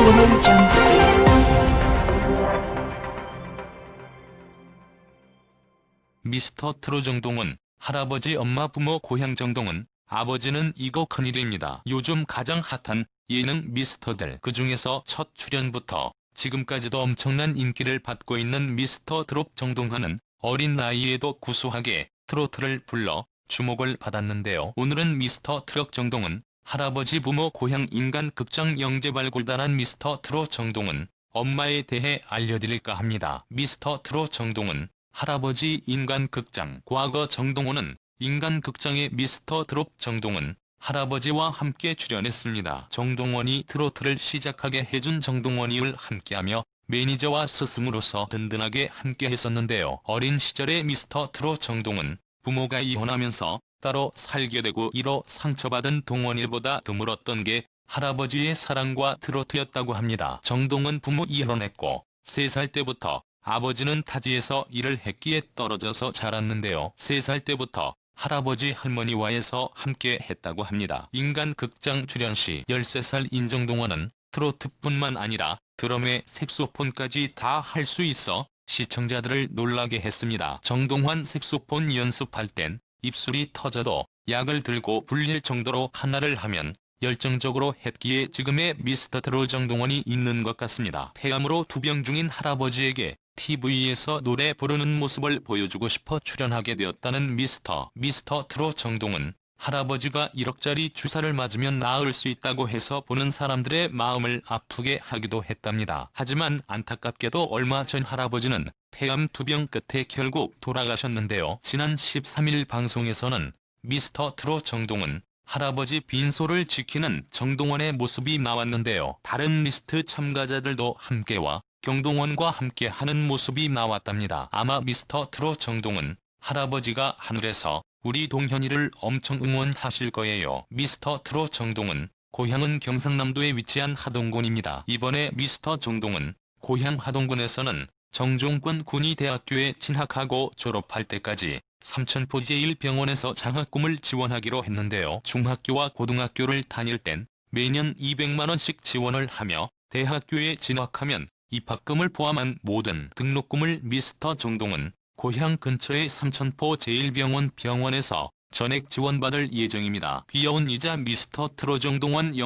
Global Jungle. 미스터 트롯 정동원, 할아버지 엄마 부모 고향 정동원, 아버지는 이거 큰일입니다. 요즘 가장 핫한 예능 미스터들 그중에서 첫 출연부터 지금까지도 엄청난 인기를 받고 있는 미스터 트롯 정동원은 어린 나이에도 구수하게 트로트를 불러 주목을 받았는데요. 오늘은 미스터 트롯 정동원, 할아버지 부모 고향 인간극장 영재발굴단한 미스터 트롯 정동원, 엄마에 대해 알려드릴까 합니다. 미스터 트롯 정동원, 할아버지 인간극장. 과거 정동원은 인간극장의 미스터 트롯 정동원, 할아버지와 함께 출연했습니다. 정동원이 트로트를 시작하게 해준 정동원이를 함께하며 매니저와 스승으로서 든든하게 함께 했었는데요. 어린 시절의 미스터 트롯 정동원, 부모가 이혼하면서 따로 살게 되고 이로 상처받은 동원이보다 드물었던 게 할아버지의 사랑과 트로트였다고 합니다. 정동원 부모 이혼했고 3살 때부터 아버지는 타지에서 일을 했기에 떨어져서 자랐는데요. 3살 때부터 할아버지 할머니와에서 함께 했다고 합니다. 인간극장 출연 시 13살인 정동원은 트로트뿐만 아니라 드럼에 색소폰까지 다 할 수 있어 시청자들을 놀라게 했습니다. 정동원 색소폰 연습할 땐 입술이 터져도 약을 들고 불릴 정도로 하나를 하면 열정적으로 했기에 지금의 미스터 트롯 정동원이 있는 것 같습니다. 폐암으로 투병 중인 할아버지에게 TV에서 노래 부르는 모습을 보여주고 싶어 출연하게 되었다는 미스터 트롯 정동원. 할아버지가 1억짜리 주사를 맞으면 나을 수 있다고 해서 보는 사람들의 마음을 아프게 하기도 했답니다. 하지만 안타깝게도 얼마 전 할아버지는 폐암 투병 끝에 결국 돌아가셨는데요. 지난 13일 방송에서는 미스터 트롯 정동원, 할아버지 빈소를 지키는 정동원의 모습이 나왔는데요. 다른 미스트 참가자들도 함께와 정동원과 함께하는 모습이 나왔답니다. 아마 미스터 트롯 정동원, 할아버지가 하늘에서 우리 동현이를 엄청 응원하실 거예요. 미스터 트롯 정동원, 고향은 경상남도에 위치한 하동군입니다. 이번에 미스터 정동원, 고향 하동군에서는 정종권 군이 대학교에 진학하고 졸업할 때까지 삼천포 제1병원에서 장학금을 지원하기로 했는데요. 중학교와 고등학교를 다닐 땐 매년 200만원씩 지원을 하며 대학교에 진학하면 입학금을 포함한 모든 등록금을 미스터 정동원, 고향 근처의 삼천포 제1병원 병원에서 전액 지원받을 예정입니다. 귀여운이자 미스터 트롯 정동원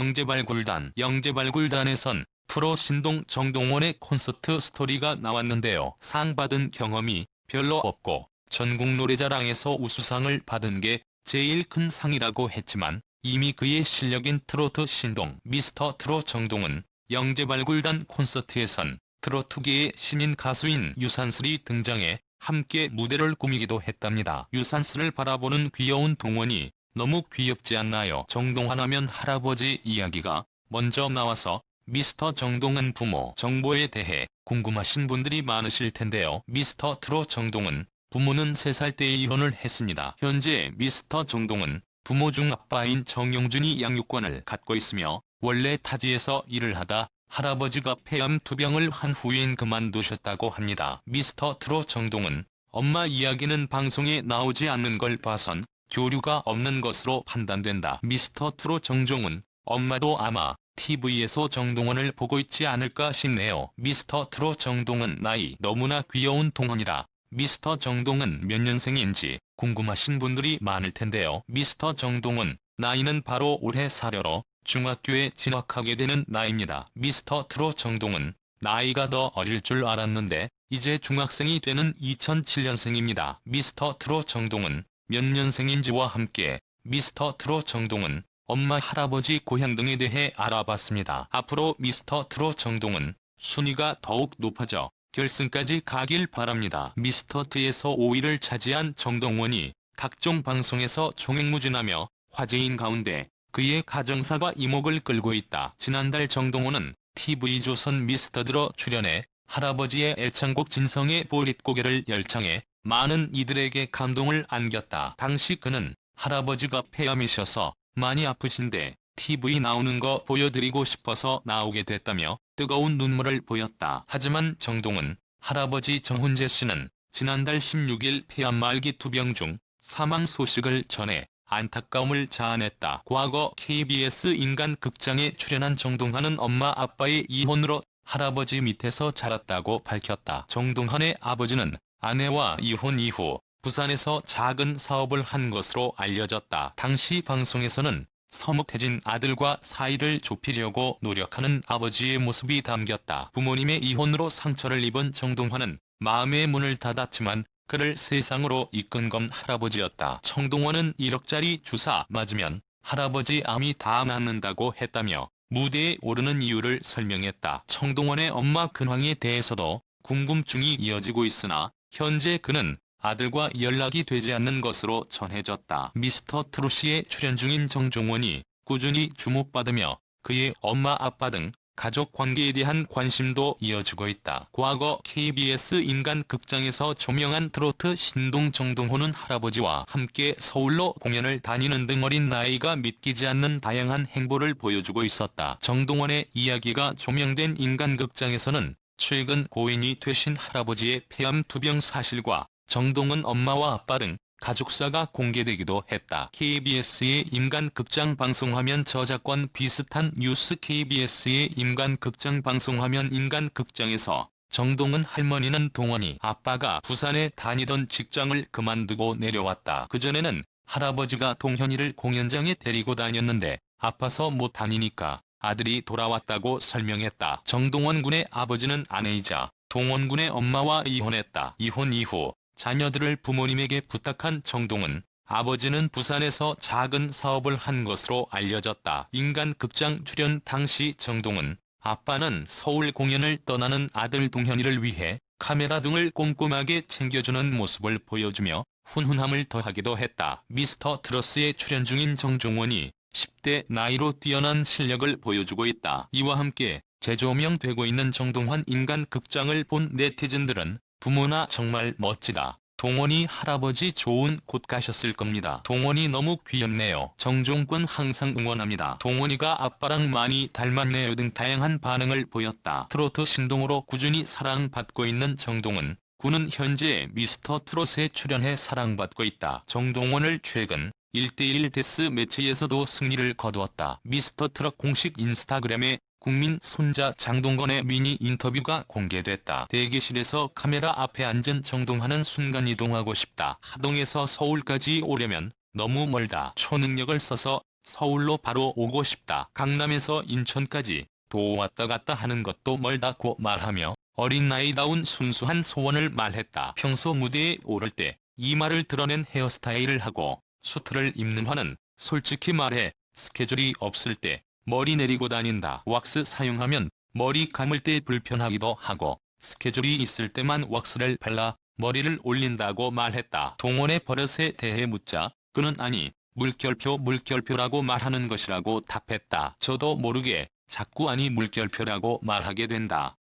영재발굴단에선 프로 신동 정동원의 콘서트 스토리가 나왔는데요. 상 받은 경험이 별로 없고 전국 노래자랑에서 우수상을 받은 게 제일 큰 상이라고 했지만 이미 그의 실력인 트로트 신동 미스터 트롯 정동원 영재발굴단 콘서트에선 트로트계의 신인 가수인 유산슬이 등장해 함께 무대를 꾸미기도 했답니다. 유산슬을 바라보는 귀여운 동원이 너무 귀엽지 않나요? 정동원 하면 할아버지 이야기가 먼저 나와서 미스터 정동원 부모 정보에 대해 궁금하신 분들이 많으실 텐데요. 미스터 트롯 정동원 부모는 3살 때 이혼을 했습니다. 현재 미스터 정동원 부모 중 아빠인 정용준이 양육권을 갖고 있으며 원래 타지에서 일을 하다 할아버지가 폐암 투병을 한 후엔 그만두셨다고 합니다. 미스터 트롯 정동원 엄마 이야기는 방송에 나오지 않는 걸 봐선 교류가 없는 것으로 판단된다. 미스터 트롯 정동원 엄마도 아마 TV에서 정동원을 보고 있지 않을까 싶네요. 미스터 트롯 정동원 나이 너무나 귀여운 동원이라 미스터 정동원 몇 년생인지 궁금하신 분들이 많을 텐데요. 미스터 정동원 나이는 바로 올해 사려로 중학교에 진학하게 되는 나이입니다. 미스터 트롯 정동원 나이가 더 어릴 줄 알았는데 이제 중학생이 되는 2007년생입니다. 미스터 트롯 정동원 몇 년생인지와 함께 미스터 트롯 정동원 엄마 할아버지 고향 등에 대해 알아봤습니다. 앞으로 미스터 트롯 정동원 순위가 더욱 높아져 결승까지 가길 바랍니다. 미스터 트에서 5위를 차지한 정동원이 각종 방송에서 종횡무진하며 화제인 가운데 그의 가정사가 이목을 끌고 있다. 지난달 정동원은 TV조선 미스터드로 출연해 할아버지의 애창곡 진성의 보릿고개를 열창해 많은 이들에게 감동을 안겼다. 당시 그는 할아버지가 폐암이셔서 많이 아프신데 TV 나오는 거 보여드리고 싶어서 나오게 됐다며 뜨거운 눈물을 보였다. 하지만 정동원 할아버지 정훈재 씨는 지난달 16일 폐암 말기 투병 중 사망 소식을 전해 안타까움을 자아냈다. 과거 KBS 인간극장에 출연한 정동환은 엄마 아빠의 이혼으로 할아버지 밑에서 자랐다고 밝혔다. 정동환의 아버지는 아내와 이혼 이후 부산에서 작은 사업을 한 것으로 알려졌다. 당시 방송에서는 서뭇해진 아들과 사이를 좁히려고 노력하는 아버지의 모습이 담겼다. 부모님의 이혼으로 상처를 입은 정동환은 마음의 문을 닫았지만 그를 세상으로 이끈 건 할아버지였다. 정동환은 1억짜리 주사 맞으면 할아버지 암이 다 낫는다고 했다며 무대에 오르는 이유를 설명했다. 정동환의 엄마 근황에 대해서도 궁금증이 이어지고 있으나 현재 그는 아들과 연락이 되지 않는 것으로 전해졌다. 미스터 트롯에 출연 중인 정종원이 꾸준히 주목받으며 그의 엄마 아빠 등 가족 관계에 대한 관심도 이어지고 있다. 과거 KBS 인간극장에서 조명한 트로트 신동 정동호는 할아버지와 함께 서울로 공연을 다니는 등 어린 나이가 믿기지 않는 다양한 행보를 보여주고 있었다. 정동원의 이야기가 조명된 인간극장에서는 최근 고인이 되신 할아버지의 폐암 투병 사실과 정동원 엄마와 아빠 등 가족사가 공개되기도 했다. KBS의 인간극장 방송화면 저작권 비슷한 뉴스 KBS의 인간극장 방송화면 인간극장에서 정동원 할머니는 동원이 아빠가 부산에 다니던 직장을 그만두고 내려왔다. 그전에는 할아버지가 동현이를 공연장에 데리고 다녔는데 아파서 못 다니니까 아들이 돌아왔다고 설명했다. 정동원 군의 아버지는 아내이자 동원 군의 엄마와 이혼했다. 이혼 이후 자녀들을 부모님에게 부탁한 정동은 아버지는 부산에서 작은 사업을 한 것으로 알려졌다. 인간극장 출연 당시 정동은 아빠는 서울 공연을 떠나는 아들 동현이를 위해 카메라 등을 꼼꼼하게 챙겨주는 모습을 보여주며 훈훈함을 더하기도 했다. 미스터 트롯에 출연 중인 정종원이 10대 나이로 뛰어난 실력을 보여주고 있다. 이와 함께 재조명되고 있는 정동환 인간극장을 본 네티즌들은 부모나 정말 멋지다. 동원이 할아버지 좋은 곳 가셨을 겁니다. 동원이 너무 귀엽네요. 정종권 항상 응원합니다. 동원이가 아빠랑 많이 닮았네요 등 다양한 반응을 보였다. 트로트 신동으로 꾸준히 사랑받고 있는 정동원 군은 현재 미스터 트롯에 출연해 사랑받고 있다. 정동원을 최근 1대1 데스 매치에서도 승리를 거두었다. 미스터 트롯 공식 인스타그램에 국민 손자 장동건의 미니 인터뷰가 공개됐다. 대기실에서 카메라 앞에 앉은 정동환은 순간이동하고 싶다. 하동에서 서울까지 오려면 너무 멀다. 초능력을 써서 서울로 바로 오고 싶다. 강남에서 인천까지 도 왔다 갔다 하는 것도 멀다고 말하며 어린 나이다운 순수한 소원을 말했다. 평소 무대에 오를 때 이마를 드러낸 헤어스타일을 하고 수트를 입는 환은 솔직히 말해 스케줄이 없을 때 머리 내리고 다닌다. 왁스 사용하면 머리 감을 때 불편하기도 하고 스케줄이 있을 때만 왁스를 발라 머리를 올린다고 말했다. 동원의 버릇에 대해 묻자 그는 아니 물결표라고 말하는 것이라고 답했다. 저도 모르게 자꾸 아니 물결표라고 말하게 된다.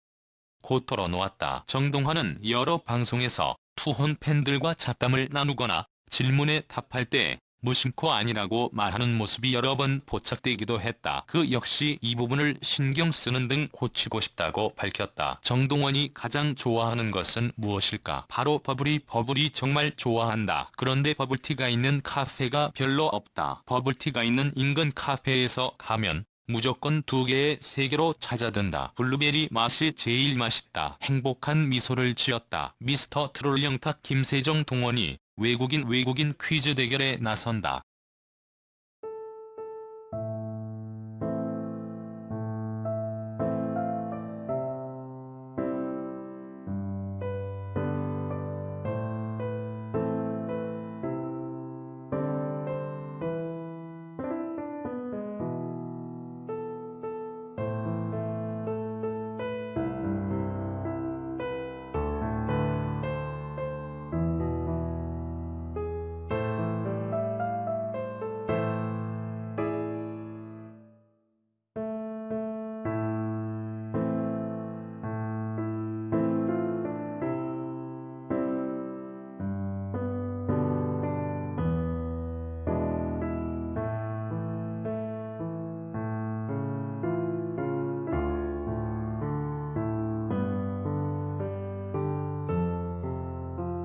고 털어놓았다. 정동환은 여러 방송에서 투혼 팬들과 잡담을 나누거나 질문에 답할 때 무심코 아니라고 말하는 모습이 여러 번 포착되기도 했다. 그 역시 이 부분을 신경 쓰는 등 고치고 싶다고 밝혔다. 정동원이 가장 좋아하는 것은 무엇일까? 바로 버블이 정말 좋아한다. 그런데 버블티가 있는 카페가 별로 없다. 버블티가 있는 인근 카페에서 가면 무조건 2개에 3개로 찾아든다. 블루베리 맛이 제일 맛있다. 행복한 미소를 지었다. 미스터 트롯 영탁 김세정 동원이 외국인 퀴즈 대결에 나선다.